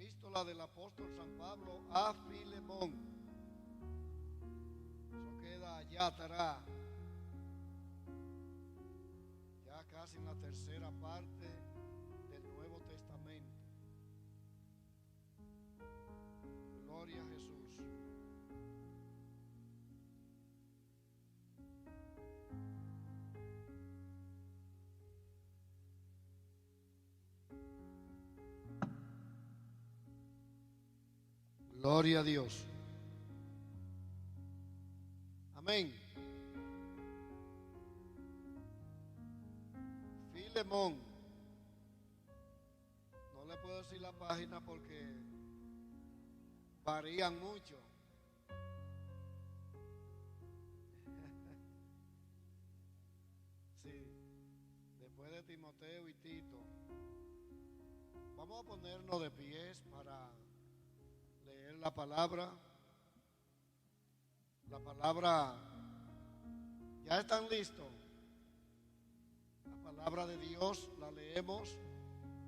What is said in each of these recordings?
Epístola del apóstol San Pablo a Filemón. Eso queda allá atrás, ya casi en la tercera parte del Nuevo Testamento. Gloria a Jesús. Gloria a Dios. Amén. Filemón. No le puedo decir la página porque varían mucho. Sí. Después de Timoteo y Tito. Vamos a ponernos de pies para leer la palabra. La palabra, ¿ya están listos? La palabra de Dios la leemos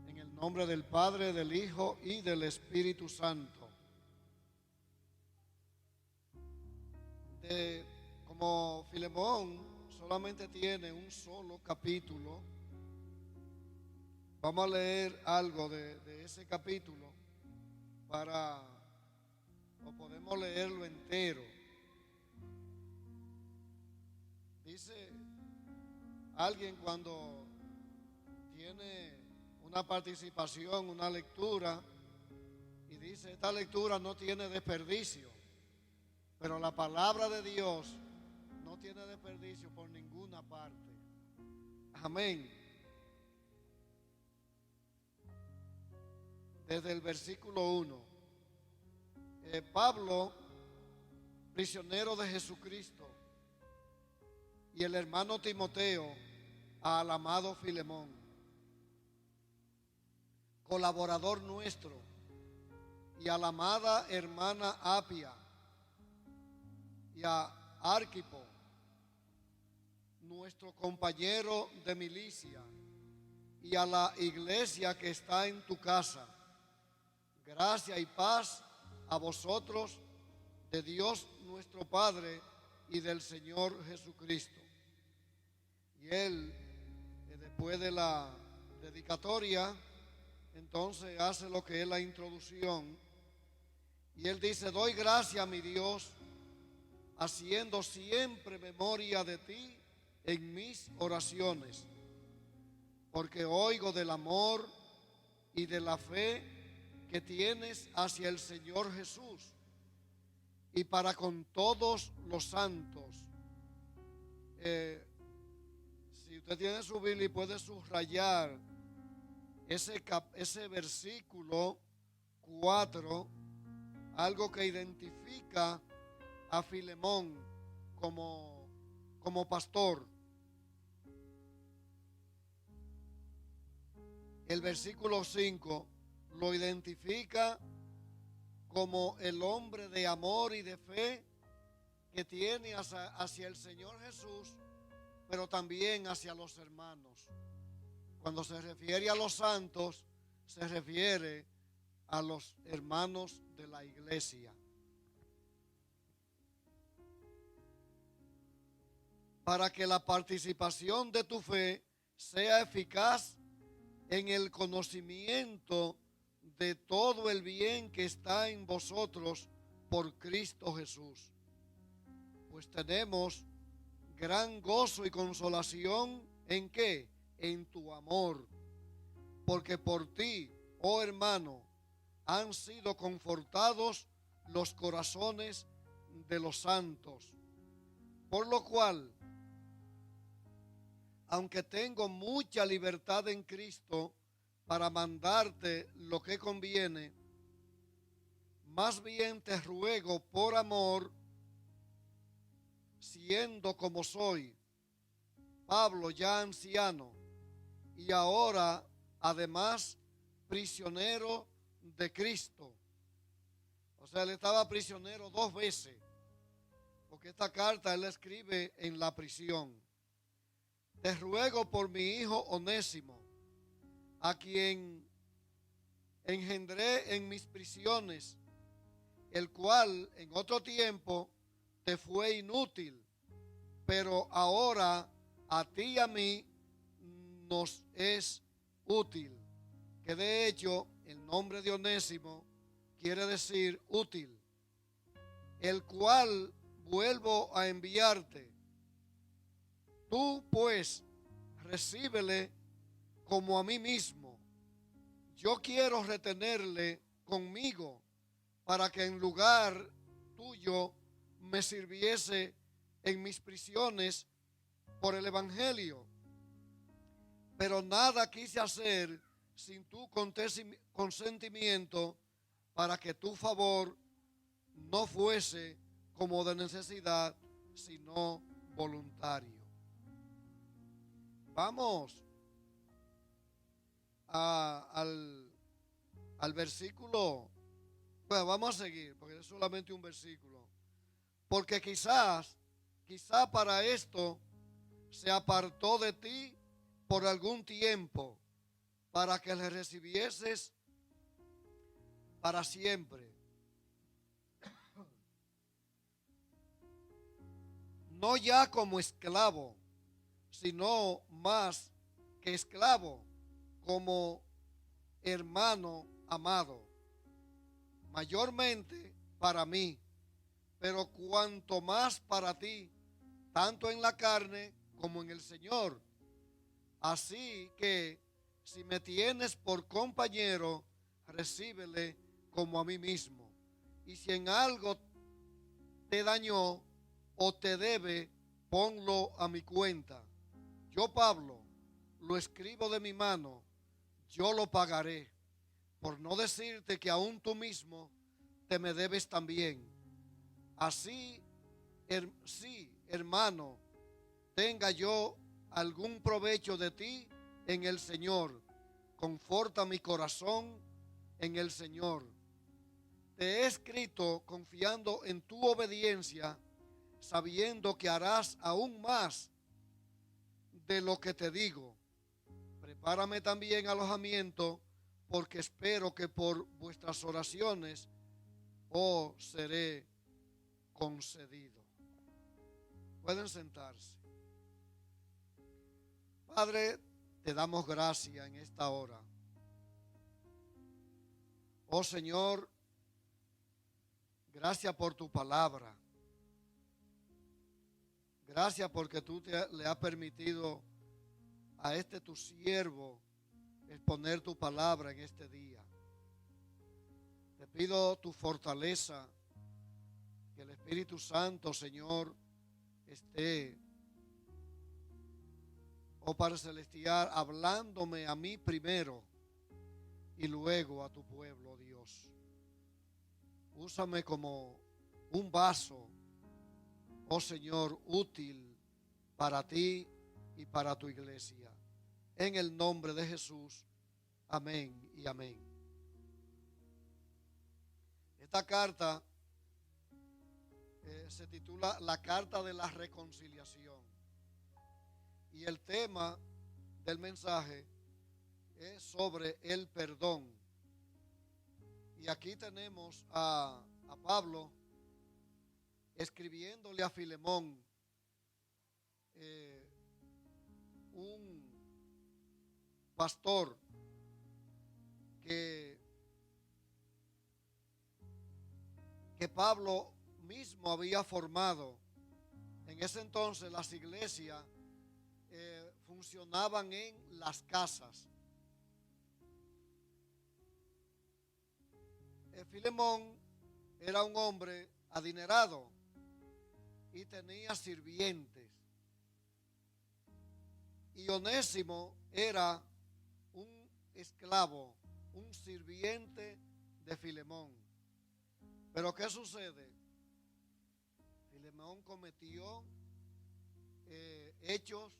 en el nombre del Padre, del Hijo y del Espíritu Santo. Como Filemón solamente tiene un solo capítulo, vamos a leer algo de ese capítulo o podemos leerlo entero. Dice alguien cuando tiene una participación, una lectura, y dice, esta lectura no tiene desperdicio, pero la palabra de Dios no tiene desperdicio por ninguna parte. Amén. Desde el versículo 1. Pablo, prisionero de Jesucristo, y el hermano Timoteo al amado Filemón, colaborador nuestro, y a la amada hermana Apia, y a Arquipo, nuestro compañero de milicia, y a la iglesia que está en tu casa. Gracia y paz a vosotros, de Dios nuestro Padre y del Señor Jesucristo. Y él, después de la dedicatoria, entonces hace lo que es la introducción. Y él dice, doy gracias a mi Dios, haciendo siempre memoria de ti en mis oraciones, porque oigo del amor y de la fe que tienes hacia el Señor Jesús y para con todos los santos. Si usted tiene su Biblia y puede subrayar ese versículo 4, algo que identifica a Filemón como pastor. El versículo 5 lo identifica como el hombre de amor y de fe que tiene hacia el Señor Jesús, pero también hacia los hermanos. Cuando se refiere a los santos, se refiere a los hermanos de la iglesia. Para que la participación de tu fe sea eficaz en el conocimiento de todo el bien que está en vosotros por Cristo Jesús. Pues tenemos gran gozo y consolación ¿en qué? En tu amor, porque por ti, oh hermano, han sido confortados los corazones de los santos. Por lo cual, aunque tengo mucha libertad en Cristo para mandarte lo que conviene, más bien te ruego por amor, siendo como soy, Pablo ya anciano, y ahora además prisionero de Cristo. O sea, él estaba prisionero 2 veces, porque esta carta él la escribe en la prisión. Te ruego por mi hijo Onésimo, a quien engendré en mis prisiones, el cual en otro tiempo te fue inútil, pero ahora a ti y a mí nos es útil. Que de hecho el nombre de Onésimo quiere decir útil, el cual vuelvo a enviarte. Tú pues recíbele como a mí mismo. Yo quiero retenerle conmigo para que en lugar tuyo me sirviese en mis prisiones por el evangelio. Pero nada quise hacer sin tu consentimiento, para que tu favor no fuese como de necesidad, sino voluntario. Vamos al versículo. Bueno, vamos a seguir, porque es solamente un versículo. Porque quizá para esto se apartó de ti por algún tiempo, para que le recibieses para siempre. No ya como esclavo, sino más que esclavo, como hermano amado, mayormente para mí, pero cuanto más para ti, tanto en la carne como en el Señor. Así que si me tienes por compañero, recíbele como a mí mismo. Y si en algo te dañó o te debe, ponlo a mi cuenta. Yo, Pablo, lo escribo de mi mano, yo lo pagaré, por no decirte que aún tú mismo te me debes también. Así, sí, hermano, tenga yo algún provecho de ti en el Señor, conforta mi corazón en el Señor. Te he escrito confiando en tu obediencia, sabiendo que harás aún más de lo que te digo. Prepárame también alojamiento, porque espero que por vuestras oraciones os seré concedido. Pueden sentarse. Padre, te damos gracias en esta hora. Oh Señor, gracias por tu palabra. Gracias porque tú le has permitido a este tu siervo exponer tu palabra en este día. Te pido tu fortaleza, que el Espíritu Santo, Señor, esté, oh Padre Celestial, hablándome a mí primero y luego a tu pueblo, Dios. Úsame como un vaso, oh Señor, útil para ti y para tu iglesia. En el nombre de Jesús, amén y amén. Esta carta se titula La Carta de la Reconciliación. Y el tema del mensaje es sobre el perdón. Y aquí tenemos a Pablo escribiéndole a Filemón, un pastor que Pablo mismo había formado. En ese entonces las iglesias funcionaban en las casas. Filemón era un hombre adinerado y tenía sirvientes. Y Onésimo era un esclavo, un sirviente de Filemón. Pero ¿qué sucede? Filemón cometió hechos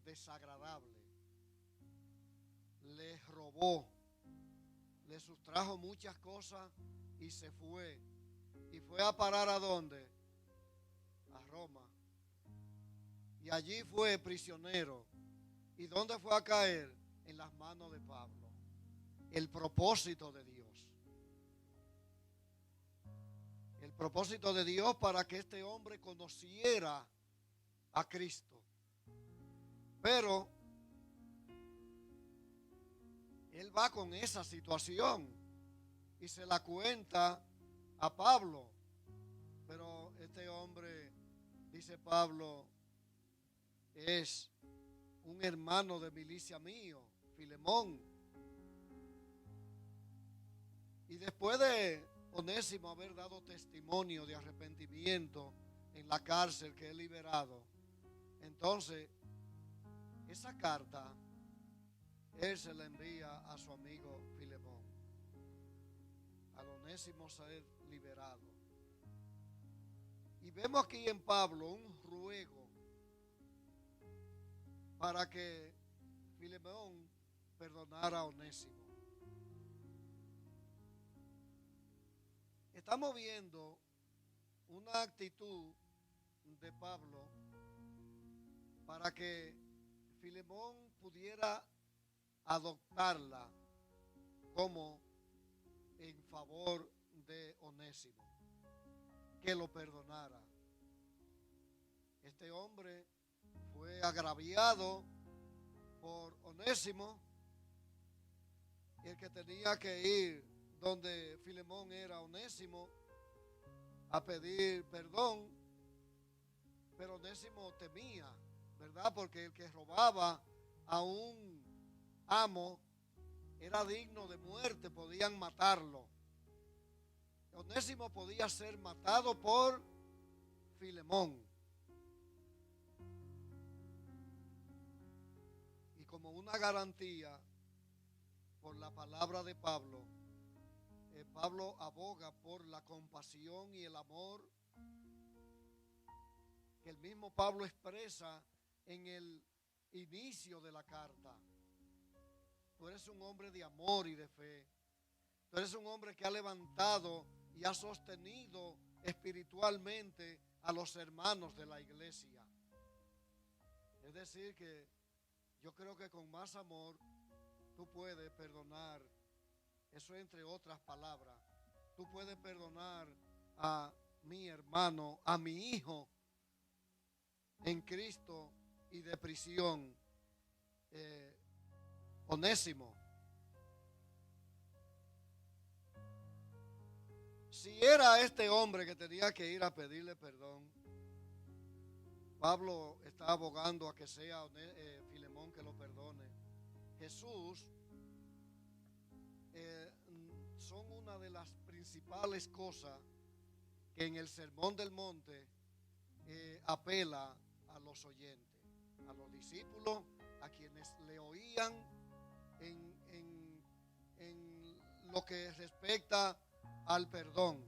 desagradables. Le robó, le sustrajo muchas cosas y se fue. ¿Y fue a parar a dónde? A Roma. Y allí fue prisionero. ¿Y dónde fue a caer? En las manos de Pablo. el propósito de Dios. El propósito de Dios para que este hombre conociera a Cristo. Pero él va con esa situación y se la cuenta a Pablo. Pero este hombre, dice Pablo, es un hermano de milicia mío, Filemón. Y después de Onésimo haber dado testimonio de arrepentimiento en la cárcel que es liberado, entonces esa carta él se la envía a su amigo Filemón, al Onésimo ser liberado. Y vemos aquí en Pablo un ruego para que Filemón perdonara a Onésimo. Estamos viendo una actitud de Pablo para que Filemón pudiera adoptarla como en favor de Onésimo, que lo perdonara. Este hombre fue agraviado por Onésimo, y el que tenía que ir donde Filemón era Onésimo a pedir perdón, pero Onésimo temía, ¿verdad? Porque el que robaba a un amo era digno de muerte, podían matarlo. Onésimo podía ser matado por Filemón. Y como una garantía por la palabra de Pablo, Pablo aboga por la compasión y el amor que el mismo Pablo expresa en el inicio de la carta. Tú eres un hombre de amor y de fe. Tú eres un hombre que ha levantado y ha sostenido espiritualmente a los hermanos de la iglesia. Es decir, que yo creo que con más amor tú puedes perdonar. Eso entre otras palabras. Tú puedes perdonar a mi hermano, a mi hijo en Cristo y de prisión, Onésimo. Si era este hombre que tenía que ir a pedirle perdón, Pablo está abogando a que sea Filemón que lo perdone. Jesús son una de las principales cosas que en el Sermón del Monte apela a los oyentes, a los discípulos, a quienes le oían en lo que respecta al perdón.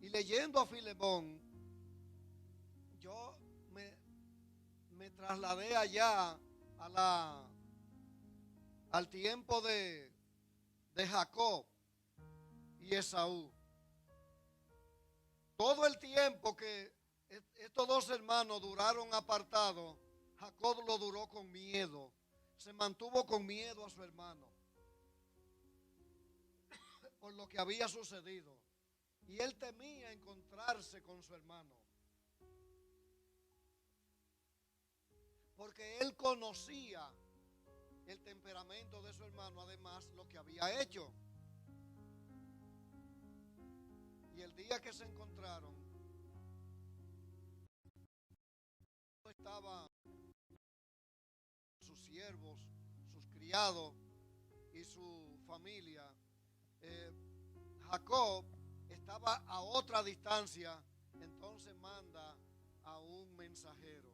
Y leyendo a Filemón, yo me trasladé allá al tiempo de Jacob y Esaú. Todo el tiempo que estos dos hermanos duraron apartados, Jacob lo duró con miedo. Se mantuvo con miedo a su hermano por lo que había sucedido. Y él temía encontrarse con su hermano, porque él conocía el temperamento de su hermano, además lo que había hecho. Y el día que se encontraron, estaban sus siervos, sus criados y su familia. Jacob estaba a otra distancia, entonces manda a un mensajero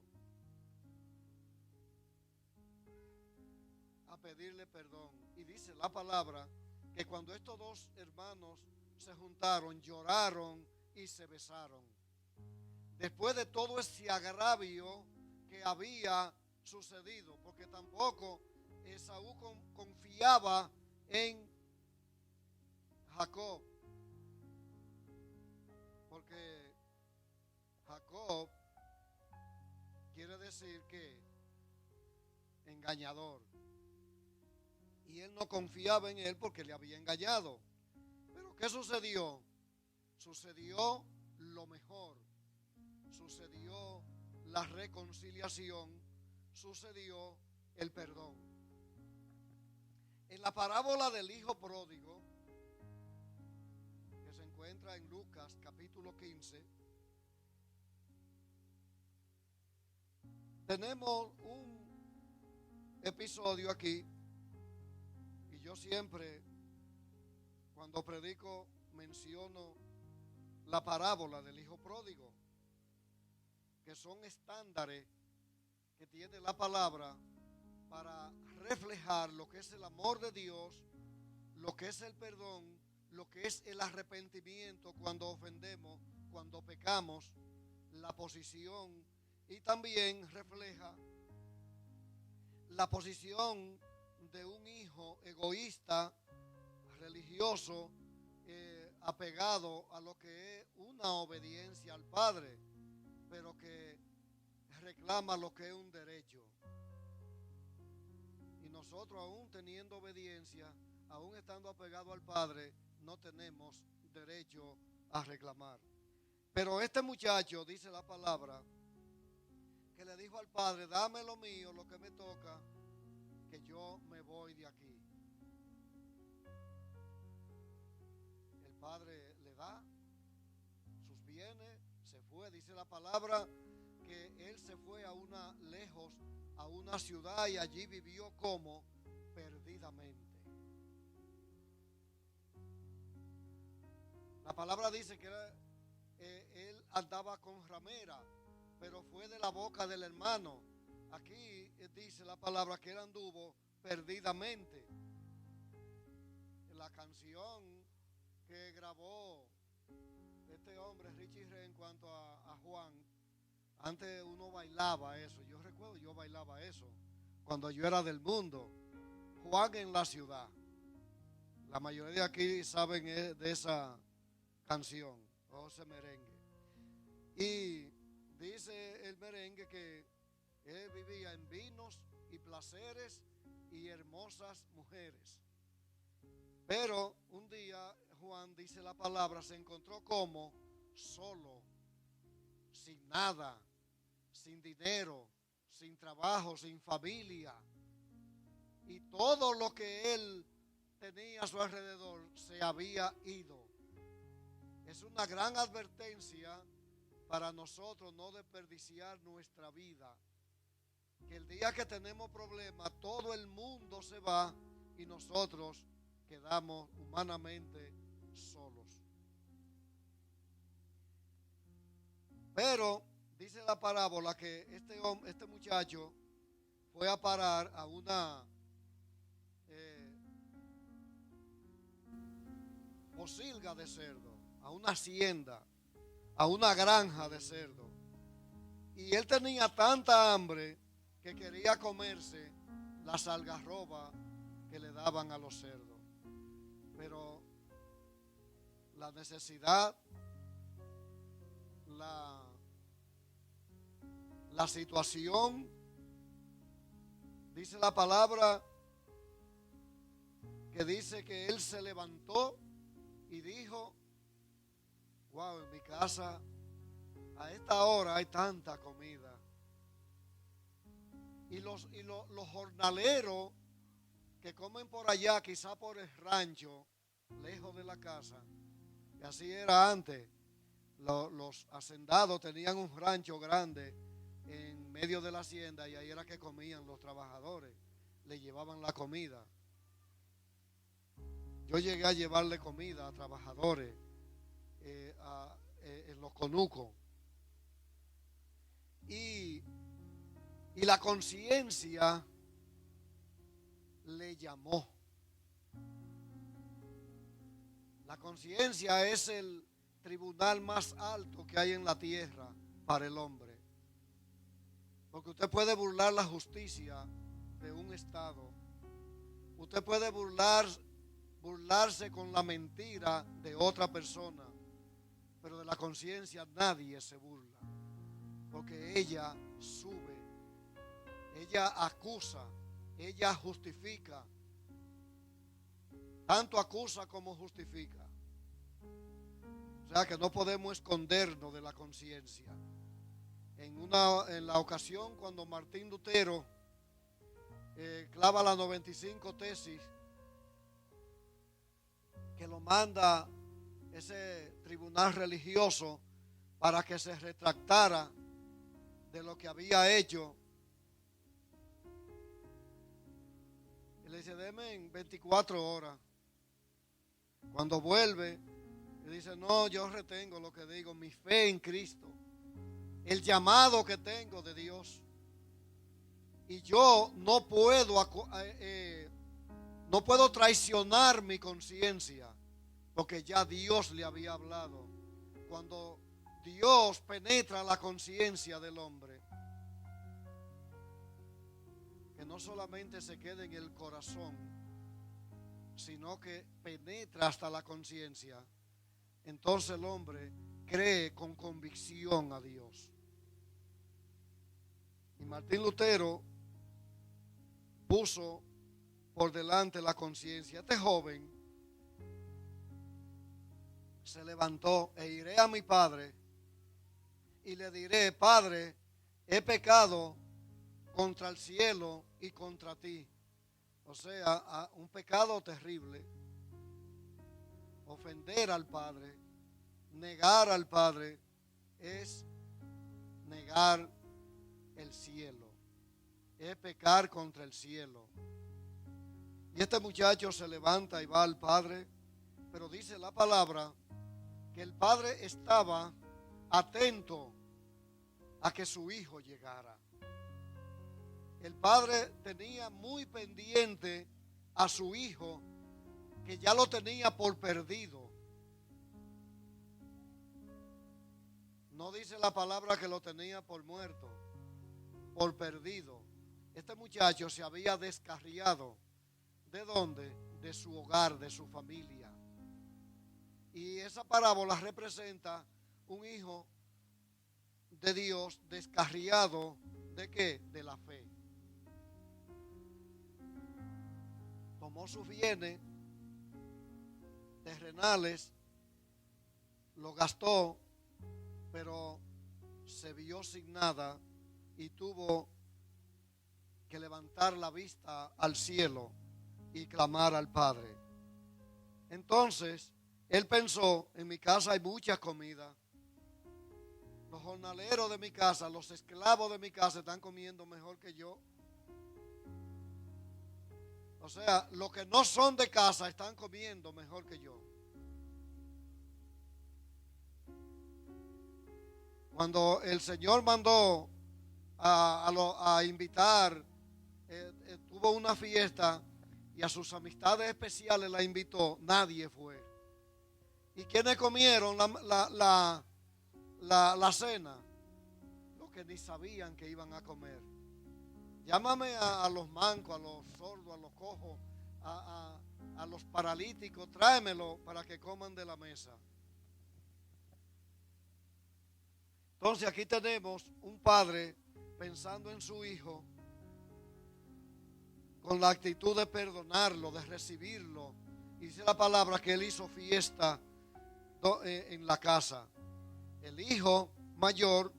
a pedirle perdón. Y dice la palabra que cuando estos dos hermanos se juntaron, lloraron y se besaron. Después de todo ese agravio que había sucedido, porque tampoco Esaú confiaba en Jacob, porque Jacob quiere decir que engañador. y él no confiaba en él porque le había engañado. Pero ¿qué sucedió? Sucedió lo mejor, sucedió la reconciliación, sucedió el perdón. En la parábola del hijo pródigo, que se encuentra en Lucas capítulo 15, tenemos un episodio aquí, y yo siempre cuando predico menciono la parábola del hijo pródigo, que son estándares que tiene la palabra para reflejar lo que es el amor de Dios, lo que es el perdón, lo que es el arrepentimiento cuando ofendemos, cuando pecamos, la posición, y también refleja la posición de un hijo egoísta, religioso, apegado a lo que es una obediencia al Padre, pero que reclama lo que es un derecho. Y nosotros, aún teniendo obediencia, aún estando apegados al Padre, no tenemos derecho a reclamar. Pero este muchacho, dice la palabra, que le dijo al Padre: dame lo mío, lo que me toca, que yo me voy de aquí. El Padre le da sus bienes, se fue. Dice la palabra que él se fue a una ciudad, y allí vivió como perdidamente. La palabra dice que él andaba con ramera, pero fue de la boca del hermano. Aquí dice la palabra que él anduvo perdidamente. La canción que grabó este hombre, Richie Ray, en cuanto a Juan, antes uno bailaba eso. Yo recuerdo, yo bailaba eso cuando yo era del mundo. Juan en la ciudad. La mayoría de aquí saben de esa canción o ese merengue. Y dice el merengue que él vivía en vinos y placeres y hermosas mujeres. Pero un día Juan, dice la palabra, se encontró como solo, sin nada, sin dinero, sin trabajo, sin familia. Y todo lo que él tenía a su alrededor se había ido. Es una gran advertencia para nosotros no desperdiciar nuestra vida. Que el día que tenemos problemas, todo el mundo se va y nosotros quedamos humanamente solos. Pero dice la parábola que este muchacho fue a parar a una posilga de cerdo, a una hacienda, a una granja de cerdo. Y él tenía tanta hambre que quería comerse las algarrobas que le daban a los cerdos. Pero la necesidad, la situación, dice la palabra que dice que él se levantó y dijo: wow, en mi casa a esta hora hay tanta comida. Y los jornaleros que comen por allá, quizá por el rancho, lejos de la casa, y así era antes. Los hacendados tenían un rancho grande en medio de la hacienda, y ahí era que comían los trabajadores, le llevaban la comida. Yo llegué a llevarle comida a trabajadores en los conucos. Y la conciencia le llamó. La conciencia es el tribunal más alto que hay en la tierra para el hombre. Porque usted puede burlar la justicia de un estado. Usted puede burlarse con la mentira de otra persona. Pero de la conciencia nadie se burla. Porque ella sube, ella acusa, ella justifica, tanto acusa como justifica. O sea que no podemos escondernos de la conciencia. En la ocasión cuando Martín Lutero clava las 95 tesis, que lo manda ese tribunal religioso para que se retractara de lo que había hecho, y le dice: deme en 24 horas. Cuando vuelve, le dice: no, yo retengo lo que digo, mi fe en Cristo, el llamado que tengo de Dios, y yo no puedo traicionar mi conciencia, porque ya Dios le había hablado. Cuando Dios penetra la conciencia del hombre, que no solamente se quede en el corazón, sino que penetra hasta la conciencia, entonces el hombre cree con convicción a Dios. Y Martín Lutero puso por delante la conciencia. Este joven se levantó: e iré a mi padre y le diré: Padre, he pecado contra el cielo y contra ti. O sea, un pecado terrible. Ofender al Padre, negar al Padre, es negar el cielo, es pecar contra el cielo. Y este muchacho se levanta y va al Padre, pero dice la palabra que el Padre estaba atento a que su hijo llegara. El Padre tenía muy pendiente a su hijo, que ya lo tenía por perdido. No dice la palabra que lo tenía por muerto, por perdido. Este muchacho se había descarriado. ¿De dónde? De su hogar, de su familia. Y esa parábola representa un hijo de Dios descarriado. ¿De qué? De la fe. Tomó sus bienes terrenales, lo gastó, pero se vio sin nada y tuvo que levantar la vista al cielo y clamar al Padre. Entonces él pensó: en mi casa hay mucha comida, los jornaleros de mi casa, los esclavos de mi casa están comiendo mejor que yo. O sea, los que no son de casa están comiendo mejor que yo. Cuando el Señor mandó a invitar, tuvo una fiesta y a sus amistades especiales la invitó, nadie fue. ¿Y quiénes comieron la cena? Los que ni sabían que iban a comer. Llámame a los mancos, a los sordos, a los cojos, a los paralíticos, tráemelo para que coman de la mesa. Entonces aquí tenemos un padre pensando en su hijo con la actitud de perdonarlo, de recibirlo. Y dice la palabra que él hizo fiesta en la casa. El hijo mayor,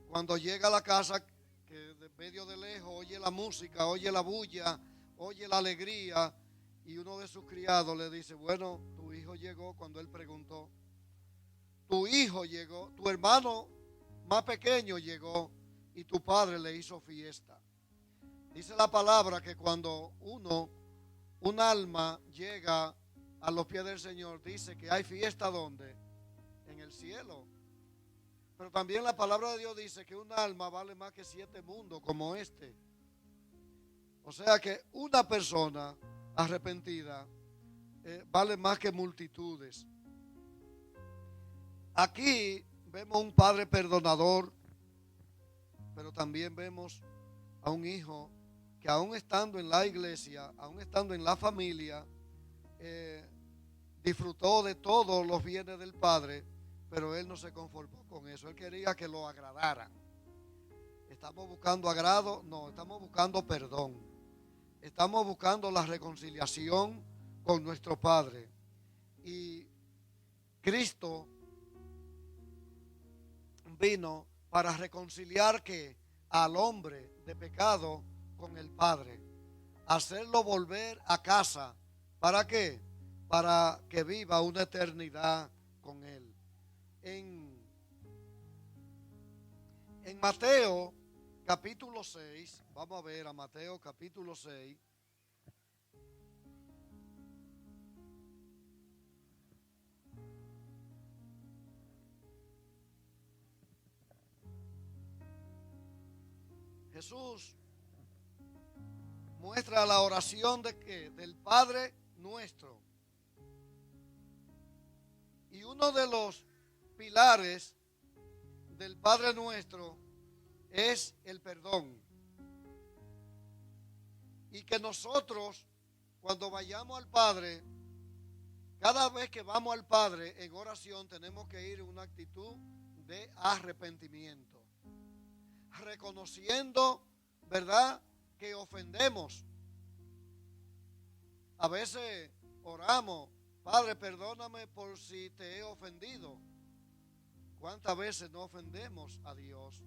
cuando llega a la casa, que de medio de lejos oye la música, oye la bulla, oye la alegría, y uno de sus criados le dice: bueno, tu hijo llegó. Cuando él preguntó, tu hijo llegó, tu hermano más pequeño llegó y tu padre le hizo fiesta. Dice la palabra que cuando un alma llega a los pies del Señor, dice que hay fiesta ¿dónde? En el cielo. Pero también la palabra de Dios dice que un alma vale más que 7 mundos como este. O sea que una persona arrepentida vale más que multitudes. Aquí vemos un padre perdonador, pero también vemos a un hijo que aún estando en la iglesia, aún estando en la familia, disfrutó de todos los bienes del padre, pero él no se conformó con eso. Él quería que lo agradaran. ¿Estamos buscando agrado? No, estamos buscando perdón. Estamos buscando la reconciliación con nuestro Padre. Y Cristo vino para reconciliar que al hombre de pecado con el Padre, hacerlo volver a casa. ¿Para qué? Para que viva una eternidad con Él. En Mateo capítulo 6, vamos a ver a Mateo capítulo 6. Jesús muestra la oración de que del Padre nuestro. Y uno de los pilares del Padre nuestro es el perdón. Y que nosotros, cuando vayamos al Padre, cada vez que vamos al Padre en oración, tenemos que ir en una actitud de arrepentimiento, reconociendo, ¿verdad?, que ofendemos. A veces oramos: Padre, perdóname por si te he ofendido. ¿Cuántas veces no ofendemos a Dios?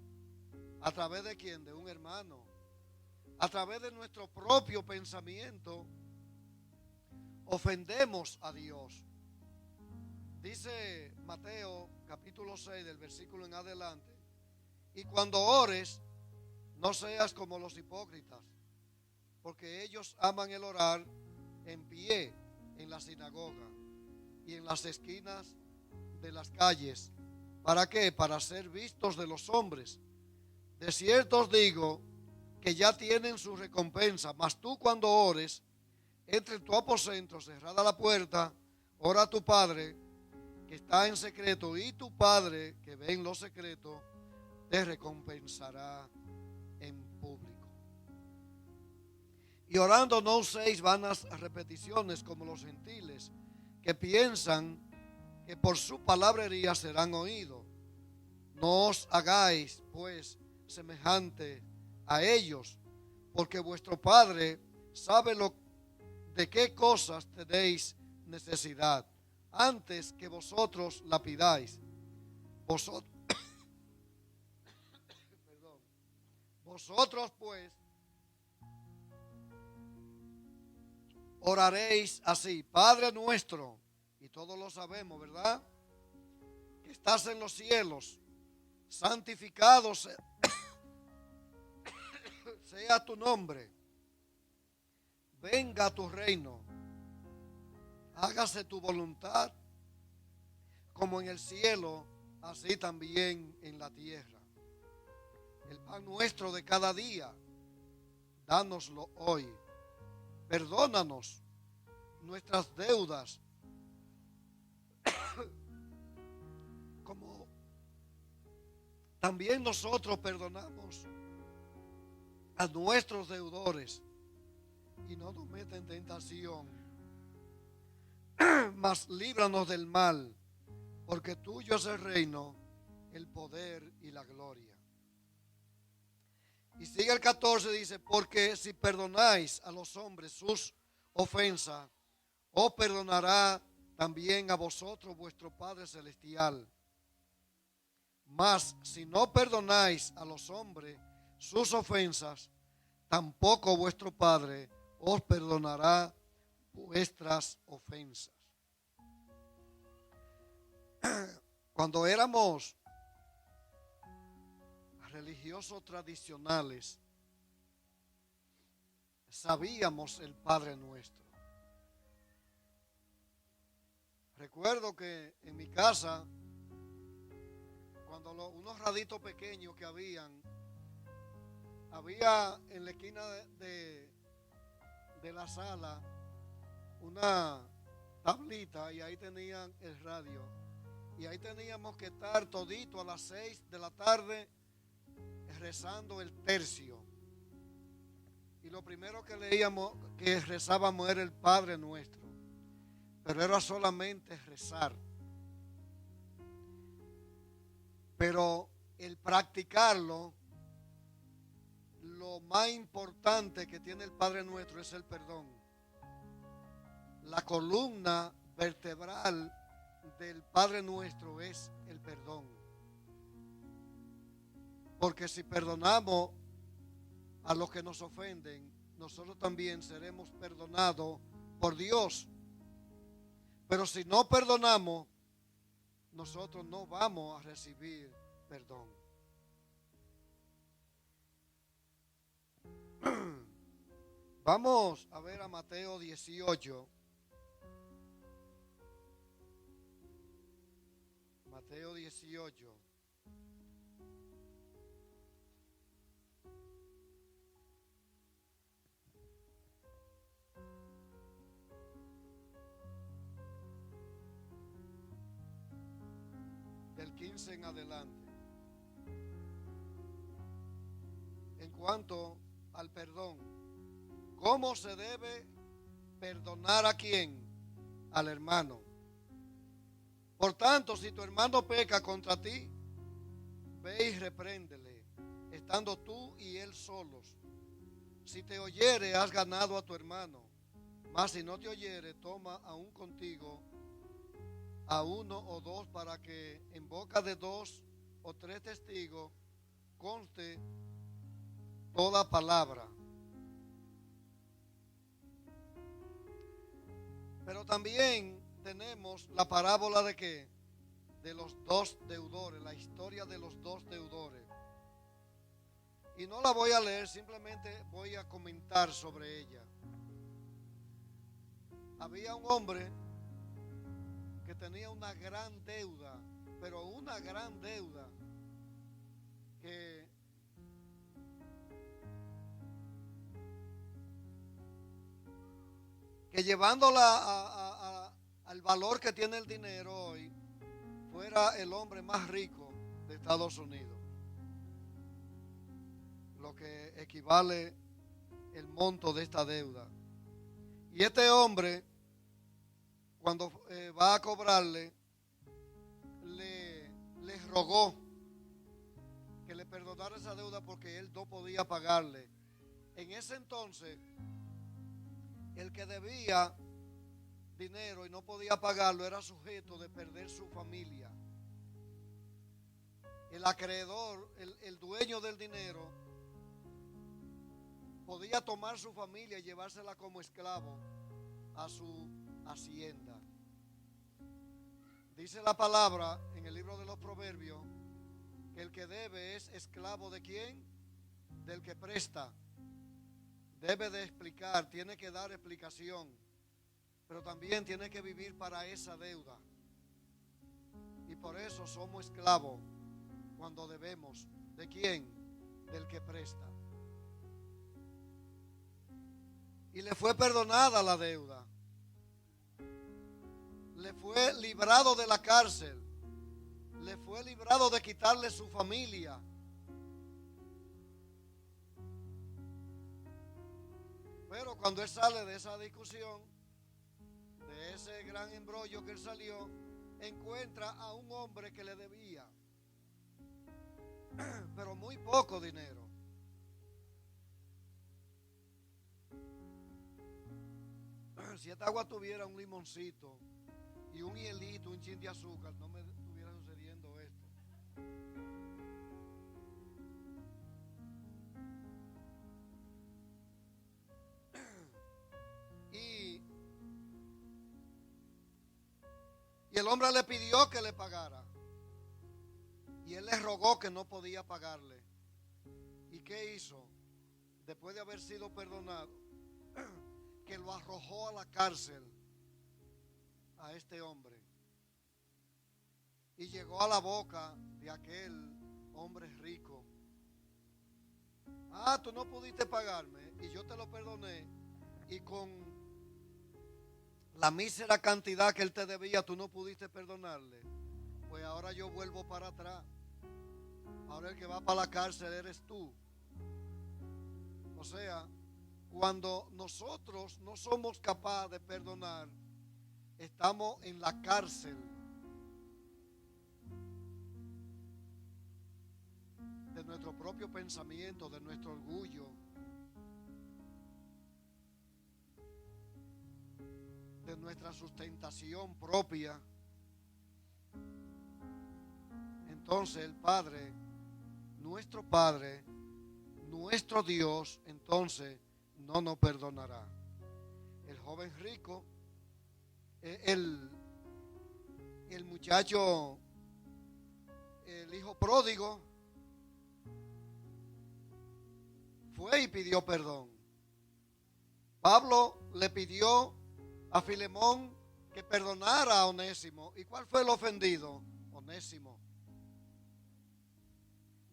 ¿A través de quién? De un hermano. A través de nuestro propio pensamiento ofendemos a Dios. Dice Mateo capítulo 6 del versículo en adelante: y cuando ores, no seas como los hipócritas, porque ellos aman el orar en pie en la sinagoga y en las esquinas de las calles. ¿Para qué? Para ser vistos de los hombres. De cierto os digo que ya tienen su recompensa. Mas tú, cuando ores, entra en tu aposento, cerrada la puerta, ora a tu Padre que está en secreto, y tu Padre que ve en lo secreto te recompensará en público. Y orando no uséis vanas repeticiones como los gentiles, que piensan que por su palabrería serán oídos. No os hagáis pues semejante a ellos, porque vuestro Padre sabe de qué cosas tenéis necesidad, antes que vosotros la pidáis. Vosotros pues oraréis así: Padre nuestro, y todos lo sabemos, ¿verdad?, que estás en los cielos, santificado sea tu nombre, venga tu reino, hágase tu voluntad, como en el cielo, así también en la tierra. El pan nuestro de cada día, dánoslo hoy. Perdónanos nuestras deudas, como también nosotros perdonamos a nuestros deudores. Y no nos metas en tentación, mas líbranos del mal, porque tuyo es el reino, el poder y la gloria. Y sigue el 14, dice: porque si perdonáis a los hombres sus ofensas, os perdonará también a vosotros vuestro Padre Celestial. Mas si no perdonáis a los hombres sus ofensas, tampoco vuestro Padre os perdonará vuestras ofensas. Cuando éramos religiosos tradicionales, sabíamos el Padre Nuestro. Recuerdo que en mi casa, cuando unos raditos pequeños que había en la esquina de la sala una tablita, y ahí tenían el radio, y ahí teníamos que estar todito a las 6 de la tarde rezando el tercio, y lo primero que leíamos, que rezábamos, era el Padre Nuestro, pero era solamente rezar. Pero el practicarlo, lo más importante que tiene el Padre Nuestro es el perdón. la columna vertebral del Padre Nuestro es el perdón. Porque si perdonamos a los que nos ofenden, nosotros también seremos perdonados por Dios. Pero si no perdonamos, nosotros no vamos a recibir perdón. Vamos a ver a Mateo 18. Mateo 18. Del 15 en adelante. En cuanto al perdón, ¿cómo se debe perdonar a quién? Al hermano. Por tanto, si tu hermano peca contra ti, ve y repréndele, estando tú y él solos. Si te oyere, has ganado a tu hermano. Mas si no te oyere, toma aún contigo a uno o dos, para que en boca de dos o tres testigos conste toda palabra. Pero también tenemos la parábola de ¿qué? De los dos deudores, la historia de los dos deudores. Y no la voy a leer, simplemente voy a comentar sobre ella. Había un hombre que tenía una gran deuda, pero una gran deuda que llevándola al valor que tiene el dinero hoy, fuera el hombre más rico de Estados Unidos, lo que equivale el monto de esta deuda. Y este hombre, cuando va a cobrarle, le rogó que le perdonara esa deuda porque él no podía pagarle. En ese entonces, el que debía dinero y no podía pagarlo era sujeto de perder su familia. El acreedor, el dueño del dinero, podía tomar su familia y llevársela como esclavo a su hacienda. Dice la palabra en el libro de los Proverbios que el que debe es esclavo ¿de quién? Del que presta. Debe de explicar, tiene que dar explicación, pero también tiene que vivir para esa deuda. Y por eso somos esclavos cuando debemos. ¿De quién? Del que presta. Y le fue perdonada la deuda. Le fue librado de la cárcel. Le fue librado de quitarle su familia. Pero cuando él sale de esa discusión, de ese gran embrollo que él salió, encuentra a un hombre que le debía, pero muy poco dinero. Si esta agua tuviera un limoncito y un hielito, un chin de azúcar, no me estuviera sucediendo esto. Y el hombre le pidió que le pagara. Y él le rogó que no podía pagarle. ¿Y qué hizo? Después de haber sido perdonado, que lo arrojó a la cárcel a este hombre. Y llegó a la boca de aquel hombre rico. Ah, tú no pudiste pagarme y yo te lo perdoné. Y con la mísera cantidad que él te debía, tú no pudiste perdonarle. Pues ahora yo vuelvo para atrás. Ahora el que va para la cárcel eres tú. O sea, cuando nosotros no somos capaces de perdonar, estamos en la cárcel de nuestro propio pensamiento, de nuestro orgullo, de nuestra sustentación propia, entonces el Padre, nuestro Dios, entonces no nos perdonará. El joven rico, el muchacho, el hijo pródigo, fue y pidió perdón. Pablo le pidió a Filemón que perdonara a Onésimo. ¿Y cuál fue el ofendido? Onésimo.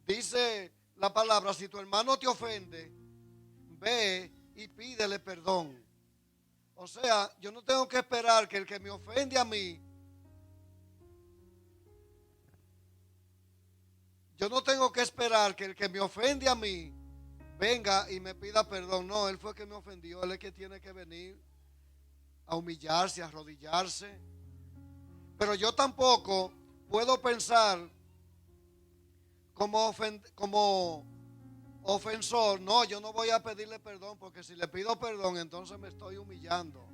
Dice la palabra, si tu hermano te ofende, ve y pídele perdón. O sea, yo no tengo que esperar que el que me ofende a mí, venga y me pida perdón. No, él fue que me ofendió, él es que tiene que venir a humillarse, a arrodillarse. Pero yo tampoco puedo pensar como ofensor, no, yo no voy a pedirle perdón, porque si le pido perdón, entonces me estoy humillando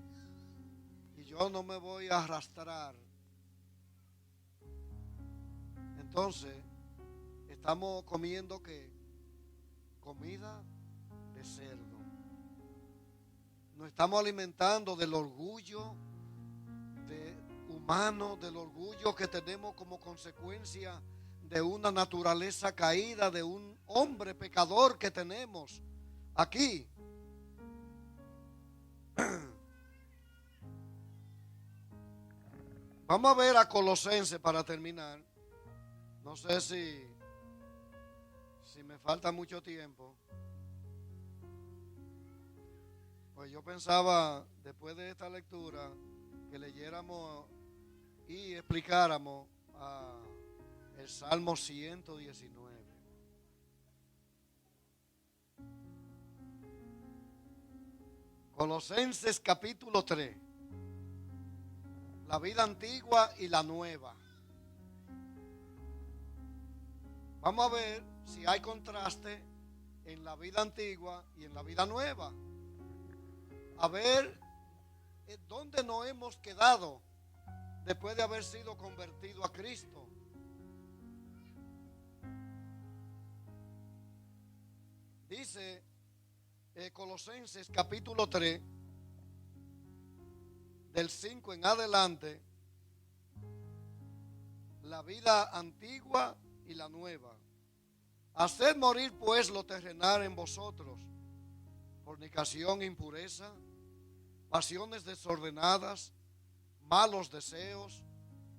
y yo no me voy a arrastrar. Entonces, estamos comiendo ¿qué? Comida de cerdo. Nos estamos alimentando del orgullo humano, del orgullo que tenemos como consecuencia de una naturaleza caída, de un hombre pecador que tenemos aquí. Vamos a ver a Colosenses para terminar. No sé si me falta mucho tiempo. Pues yo pensaba, después de esta lectura, que leyéramos y explicáramos el Salmo 119. Colosenses capítulo 3. La vida antigua y la nueva. Vamos a ver si hay contraste en la vida antigua y en la vida nueva. A ver dónde nos hemos quedado después de haber sido convertido a Cristo. Dice Colosenses capítulo 3, del 5 en adelante, la vida antigua y la nueva. Haced morir pues lo terrenal en vosotros: fornicación, impureza, pasiones desordenadas, malos deseos,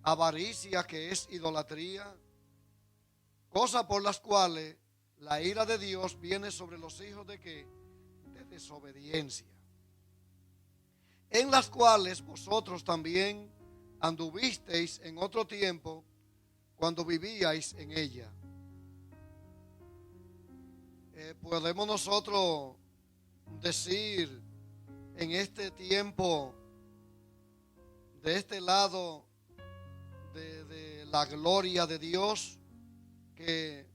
avaricia, que es idolatría, cosas por las cuales la ira de Dios viene sobre los hijos de ¿qué? De desobediencia, en las cuales vosotros también anduvisteis en otro tiempo cuando vivíais en ella. Podemos nosotros decir en este tiempo, de este lado de la gloria de Dios, que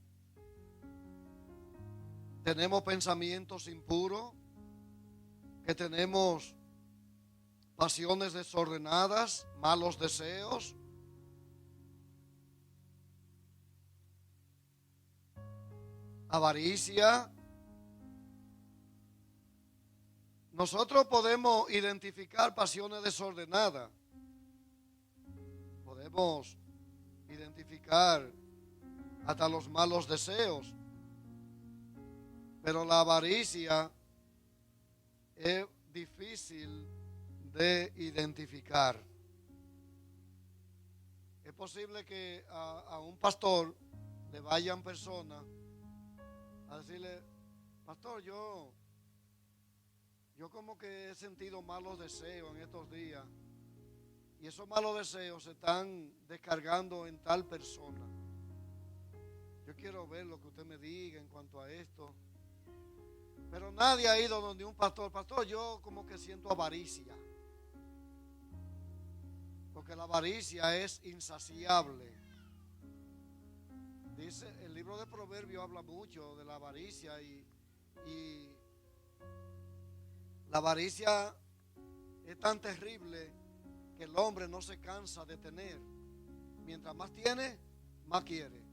tenemos pensamientos impuros, que tenemos pasiones desordenadas, malos deseos, avaricia. Nosotros podemos identificar pasiones desordenadas, podemos identificar hasta los malos deseos, pero la avaricia es difícil de identificar. Es posible que a un pastor le vayan personas a decirle: pastor, yo como que he sentido malos deseos en estos días, y esos malos deseos se están descargando en tal persona. Yo quiero ver lo que usted me diga en cuanto a esto. Pero nadie ha ido donde un pastor: pastor, yo como que siento avaricia. Porque la avaricia es insaciable. Dice, el libro de Proverbios habla mucho de la avaricia, y la avaricia es tan terrible que el hombre no se cansa de tener. Mientras más tiene, más quiere.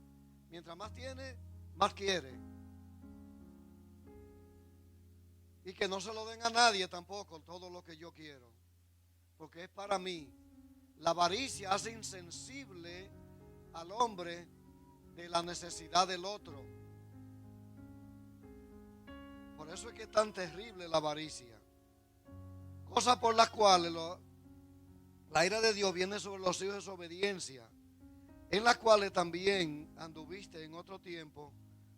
Mientras más tiene, más quiere. Y que no se lo den a nadie tampoco todo lo que yo quiero, porque es para mí. La avaricia hace insensible al hombre de la necesidad del otro. Por eso es que es tan terrible la avaricia. Cosas por las cuales la ira de Dios viene sobre los hijos de desobediencia, en las cuales también anduviste en otro tiempo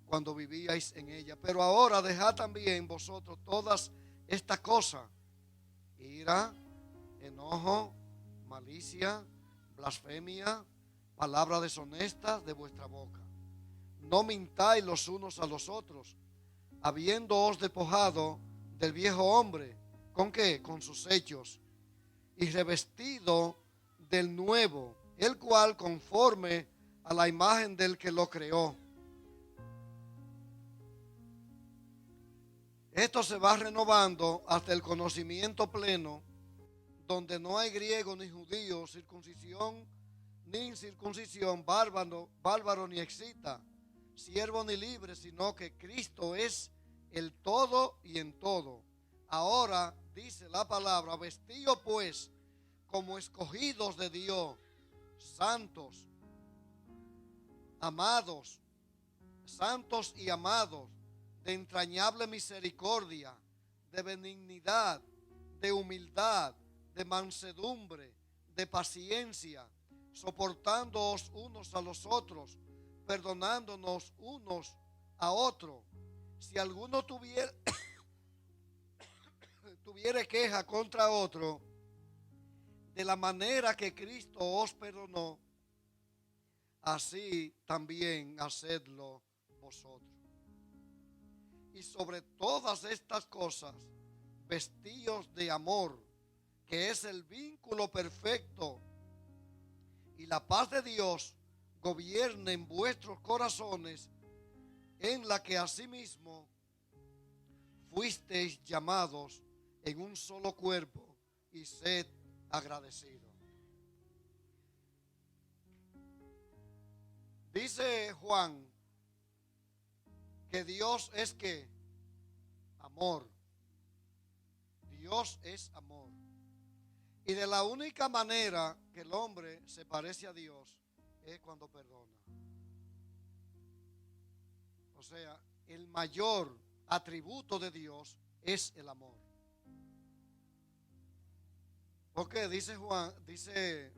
cuando vivíais en ella. Pero ahora dejad también vosotros todas estas cosas: ira, enojo, malicia, blasfemia, palabras deshonestas de vuestra boca. No mintáis los unos a los otros, habiéndoos despojado del viejo hombre. ¿Con qué? Con sus hechos. Y revestido del nuevo, el cual conforme a la imagen del que lo creó. Esto se va renovando hasta el conocimiento pleno, donde no hay griego ni judío, circuncisión ni incircuncisión, bárbaro ni excita, siervo ni libre, sino que Cristo es el todo y en todo. Ahora dice la palabra: vestíos pues como escogidos de Dios, santos, amados, santos y amados, de entrañable misericordia, de benignidad, de humildad, de mansedumbre, de paciencia, soportándoos unos a los otros, perdonándonos unos a otros. Si alguno tuviere queja contra otro, de la manera que Cristo os perdonó, así también hacedlo vosotros. Y sobre todas estas cosas, vestíos de amor, que es el vínculo perfecto, y la paz de Dios gobierne en vuestros corazones, en la que asimismo fuisteis llamados en un solo cuerpo, y sed agradecidos. Dice Juan que Dios es ¿qué? Amor. Dios es amor. Y de la única manera que el hombre se parece a Dios es cuando perdona. O sea, el mayor atributo de Dios es el amor. Porque dice Juan, dice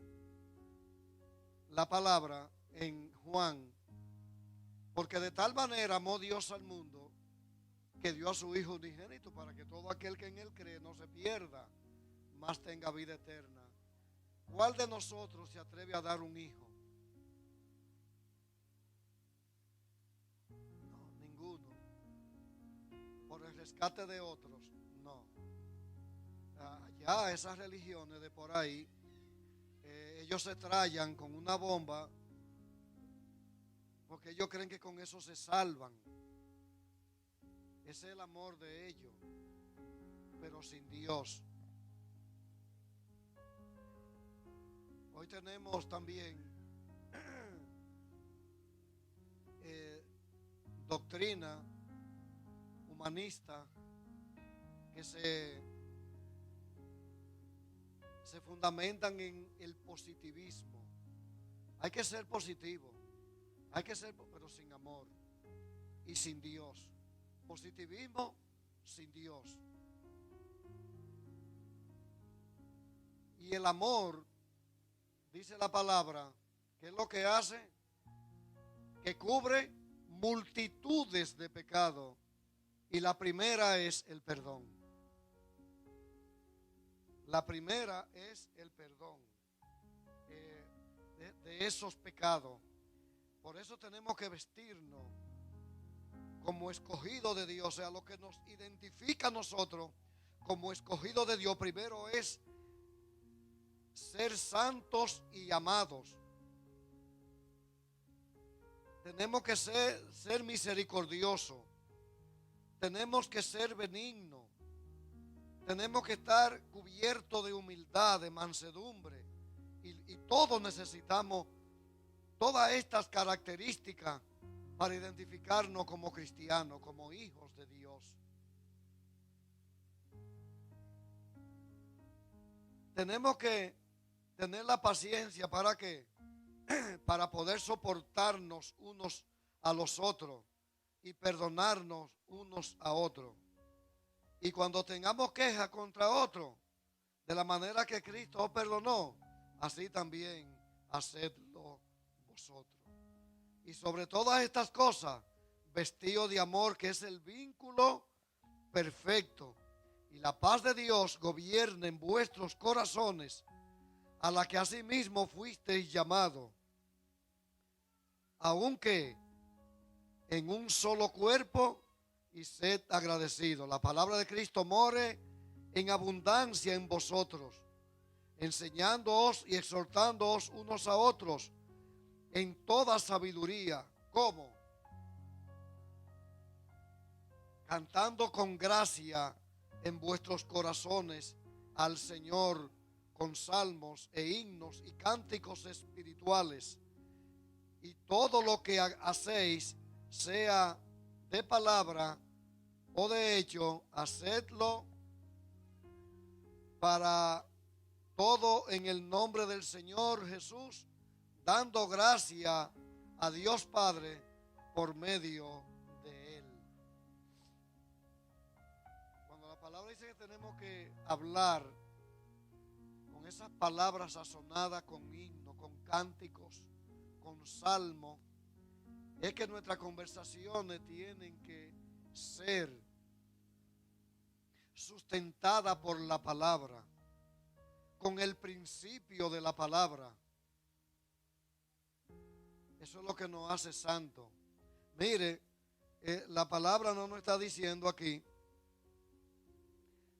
la palabra en Juan: porque de tal manera amó Dios al mundo, que dio a su Hijo unigénito, para que todo aquel que en Él cree no se pierda, mas tenga vida eterna. ¿Cuál de nosotros se atreve a dar un hijo? No, ninguno. Por el rescate de otros, no. Ya esas religiones de por ahí, ellos se trayan con una bomba, porque ellos creen que con eso se salvan. Ese es el amor de ellos, pero sin Dios. Hoy tenemos también doctrina humanista que se fundamentan en el positivismo. Hay que ser positivo, hay que ser, pero sin amor y sin Dios. Positivismo sin Dios. Y el amor, dice la palabra, ¿qué es lo que hace? Que cubre multitudes de pecados. Y la primera es el perdón. La primera es el perdón de esos pecados. Por eso tenemos que vestirnos como escogidos de Dios. O sea, lo que nos identifica a nosotros como escogidos de Dios primero es ser santos y amados. Tenemos que ser misericordiosos. Tenemos que ser benignos. Tenemos que estar cubiertos de humildad, de mansedumbre. Y todos necesitamos todas estas características para identificarnos como cristianos, como hijos de Dios. Tenemos que tener la paciencia para que para poder soportarnos unos a los otros y perdonarnos unos a otros. Y cuando tengamos queja contra otro, de la manera que Cristo os perdonó, así también hacedlo vosotros. Y sobre todas estas cosas, vestido de amor, que es el vínculo perfecto. Y la paz de Dios gobierne en vuestros corazones, a la que asimismo fuisteis llamados, aunque en un solo cuerpo, y sed agradecidos. La palabra de Cristo more en abundancia en vosotros, enseñándoos y exhortándoos unos a otros en toda sabiduría. ¿Cómo? Cantando con gracia en vuestros corazones al Señor con salmos e himnos y cánticos espirituales. Y todo lo que hacéis, sea de palabra o de hecho, hacedlo para todo en el nombre del Señor Jesús, dando gracia a Dios Padre por medio de Él. Cuando la palabra dice que tenemos que hablar con esas palabras sazonadas con himno, con cánticos, con salmo, es que nuestras conversaciones tienen que ser sustentadas por la palabra, con el principio de la palabra. Eso es lo que nos hace santos. Mire, la palabra no nos está diciendo aquí: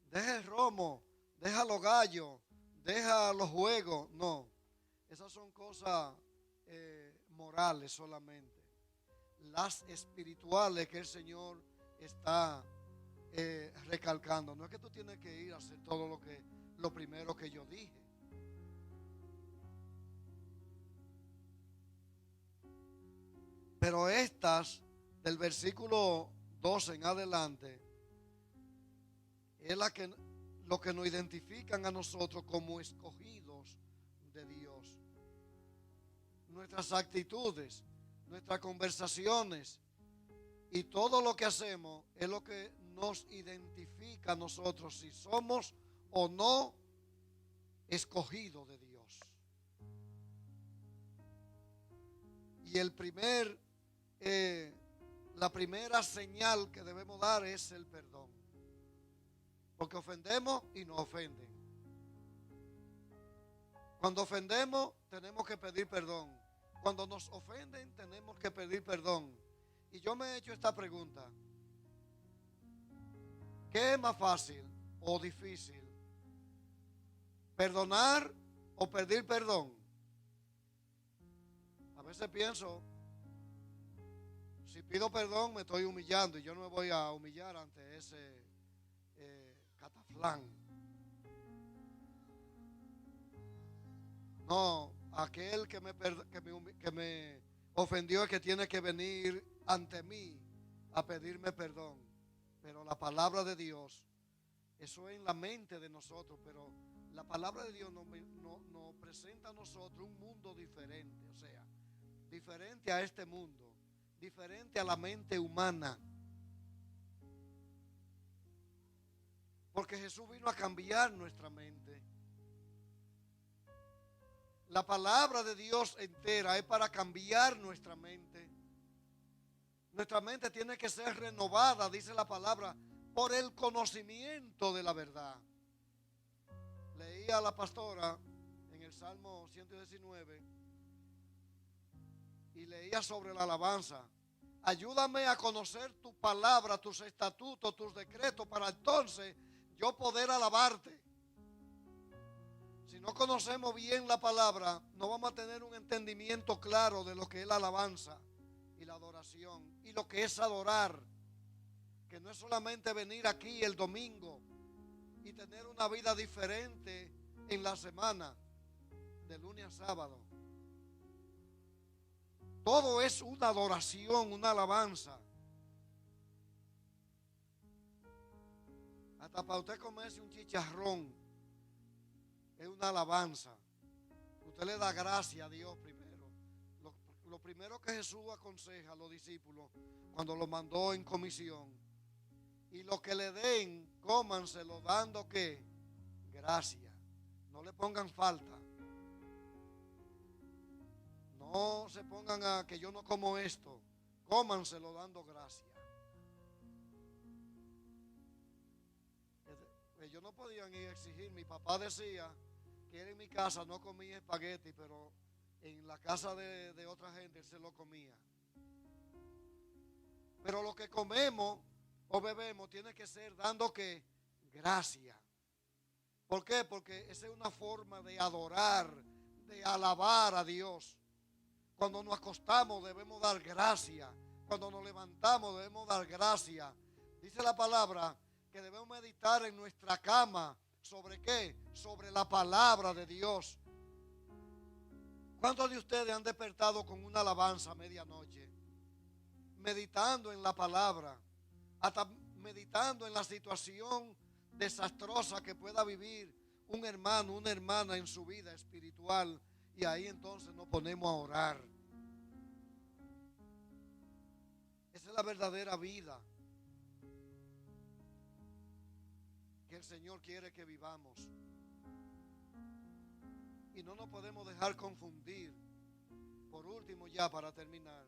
deja el romo, deja los gallos, deja los juegos. No, esas son cosas morales solamente. Las espirituales que el Señor está recalcando. No es que tú tienes que ir a hacer todo lo primero que yo dije. Pero estas, del versículo 12 en adelante, es lo que nos identifican a nosotros como escogidos de Dios. Nuestras actitudes, nuestras conversaciones y todo lo que hacemos es lo que nos identifica a nosotros si somos o no escogidos de Dios. Y la primera señal que debemos dar es el perdón. Porque ofendemos y nos ofenden. Cuando ofendemos tenemos que pedir perdón. Cuando nos ofenden tenemos que pedir perdón. Y yo me he hecho esta pregunta: ¿qué es más fácil o difícil? ¿Perdonar o pedir perdón? A veces pienso, si pido perdón me estoy humillando y yo no me voy a humillar ante ese cataflán. No, aquel que me ofendió es que tiene que venir ante mí a pedirme perdón. Pero la palabra de Dios, eso es en la mente de nosotros, pero la palabra de Dios nos presenta a nosotros un mundo diferente, o sea, diferente a este mundo, diferente a la mente humana. Porque Jesús vino a cambiar nuestra mente. La palabra de Dios entera es para cambiar nuestra mente. Nuestra mente tiene que ser renovada, dice la palabra, por el conocimiento de la verdad. Leía a la pastora en el Salmo 119 y leía sobre la alabanza. Ayúdame a conocer tu palabra, tus estatutos, tus decretos, para entonces yo poder alabarte. Si no conocemos bien la palabra, no vamos a tener un entendimiento claro de lo que es la alabanza y la adoración y lo que es adorar, que no es solamente venir aquí el domingo y tener una vida diferente en la semana, de lunes a sábado. Todo es una adoración, una alabanza. Hasta para usted comerse un chicharrón es una alabanza. Usted le da gracias a Dios primero. Lo primero que Jesús aconseja a los discípulos cuando los mandó en comisión: y lo que le den, cómanselo dando ¿qué? Gracias. No le pongan falta. No se pongan a que yo no como esto. Cómanselo dando gracias. Ellos no podían ir a exigir. Mi papá decía que él en mi casa no comía espagueti, pero en la casa de otra gente él se lo comía. Pero lo que comemos o bebemos tiene que ser dando que gracias. ¿Por qué? Porque esa es una forma de adorar, de alabar a Dios. Cuando nos acostamos debemos dar gracias. Cuando nos levantamos debemos dar gracias. Dice la palabra que debemos meditar en nuestra cama. ¿Sobre qué? Sobre la palabra de Dios. ¿Cuántos de ustedes han despertado con una alabanza a medianoche? Meditando en la palabra. Hasta meditando en la situación desastrosa que pueda vivir un hermano, una hermana en su vida espiritual. Y ahí entonces nos ponemos a orar. Esa es la verdadera vida que el Señor quiere que vivamos. Y no nos podemos dejar confundir. Por último, ya para terminar,